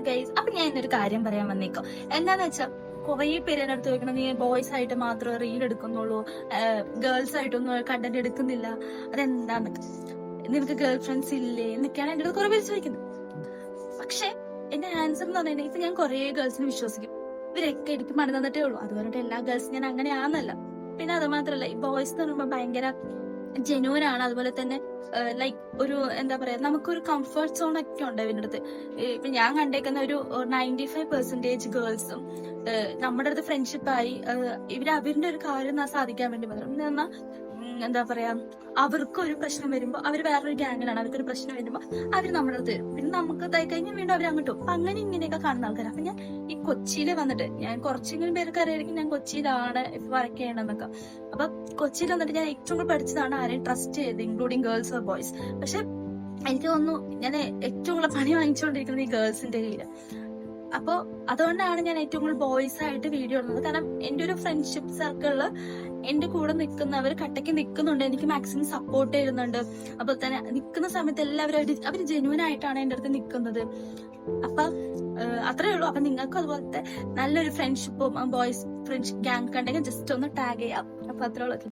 Guys, അപ്പൊ ഞാൻ ഇന്നൊരു കാര്യം പറയാൻ വന്നേക്കോ. എന്താന്ന് വെച്ചാൽ കുറെ പേര് എന്റെ അടുത്ത് ചോദിക്കണം, നീ ബോയ്സ് ആയിട്ട് മാത്രമേ റീൽ എടുക്കുന്നുള്ളൂ, ഗേൾസ് ആയിട്ടൊന്നും കണ്ടന്റ് എടുക്കുന്നില്ല, അതെന്താന്ന്, നിനക്ക് ഗേൾ ഫ്രണ്ട്സ് ഇല്ലേ എന്നൊക്കെയാണ് എന്റെ അടുത്ത് കുറെ പേര് ചോദിക്കുന്നത്. പക്ഷെ എന്റെ ആൻസർ എന്ന് പറഞ്ഞാൽ, ഇപ്പൊ ഞാൻ കുറെ ഗേൾസിനെ വിശ്വസിക്കും. ഇവരൊക്കെ എനിക്ക് മണി തന്നിട്ടേ ഉള്ളൂ. അത് പറഞ്ഞിട്ട് എല്ലാ ഗേൾസും ഞാൻ അങ്ങനെയാണെന്നല്ല. പിന്നെ അത് മാത്രല്ല, ഈ ബോയ്സ് എന്ന് പറയുമ്പോൾ ഭയങ്കര ജെന്യൂൻ ആണ്. അതുപോലെ തന്നെ ലൈക്ക് ഒരു എന്താ പറയാ, നമുക്കൊരു കംഫർട്ട് സോൺ ഒക്കെ ഉണ്ട് ഇവരുടെ അടുത്ത്. ഇപ്പൊ ഞാൻ കണ്ടേക്കുന്ന ഒരു 95% ഗേൾസും നമ്മുടെ അടുത്ത് ഫ്രണ്ട്ഷിപ്പായി അവരുടെ ഒരു കാര്യം സാധിക്കാൻ വേണ്ടി മാത്രം. എന്നാൽ എന്താ പറയാ, അവർക്കൊരു പ്രശ്നം വരുമ്പോ അവർ വേറൊരു ഗ്യാങ്ങിലാണ്, അവർക്കൊരു പ്രശ്നം വരുമ്പോ അവർ നമ്മുടെ അടുത്ത് വരും. പിന്നെ നമുക്ക് ഇതായി കഴിഞ്ഞാൽ വീണ്ടും അവർ അങ്ങോട്ട് പോകും. അപ്പൊ അങ്ങനെ ഇങ്ങനെയൊക്കെ കാണുന്ന ആൾക്കാർ. അപ്പൊ ഞാൻ ഈ കൊച്ചിയിൽ വന്നിട്ട്, ഞാൻ കുറച്ചെങ്കിലും പേർക്ക് അറിയായിരിക്കും ഞാൻ കൊച്ചിയിലാണ് ഇപ്പൊ വർക്ക് ചെയ്യണമെന്നൊക്കെ. അപ്പൊ കൊച്ചിയിൽ വന്നിട്ട് ഞാൻ ഏറ്റവും കൂടുതൽ പഠിച്ചതാണ് ആരെയും ട്രസ്റ്റ് ചെയ്ത്, ഇൻക്ലൂഡിങ് ഗേൾസ് ഓർ ബോയ്സ്. പക്ഷെ എനിക്ക് തോന്നുന്നു ഞാൻ ഏറ്റവും കൂടുതൽ പണി വാങ്ങിച്ചുകൊണ്ടിരിക്കുന്നത് ഈ ഗേൾസിന്റെ കയ്യില്. അപ്പൊ അതുകൊണ്ടാണ് ഞാൻ ഏറ്റവും കൂടുതൽ ബോയ്സ് ആയിട്ട് വീഡിയോ ഇടുന്നത്. കാരണം എന്റെ ഒരു ഫ്രണ്ട്ഷിപ്പ് സർക്കിളില് എന്റെ കൂടെ നിൽക്കുന്നവർ കട്ടയ്ക്ക് നിൽക്കുന്നുണ്ട്, എനിക്ക് മാക്സിമം സപ്പോർട്ട് ചെയ്യുന്നുണ്ട്. അപ്പൊ തന്നെ നിൽക്കുന്ന സമയത്ത് എല്ലാവരും അവർ ജെന്യൂൻ ആയിട്ടാണ് എന്റെ അടുത്ത് നിൽക്കുന്നത്. അപ്പൊ അത്രേ ഉള്ളൂ. അപ്പൊ നിങ്ങൾക്ക് അതുപോലത്തെ നല്ലൊരു ഫ്രണ്ട്ഷിപ്പും ബോയ്സ് ഫ്രണ്ട്ഷിപ്പ് ഗ്യാങ് കണ്ടെങ്കിൽ ജസ്റ്റ് ഒന്ന് ടാഗ് ചെയ്യാം. അപ്പൊ അത്രേ ഉള്ളൂ.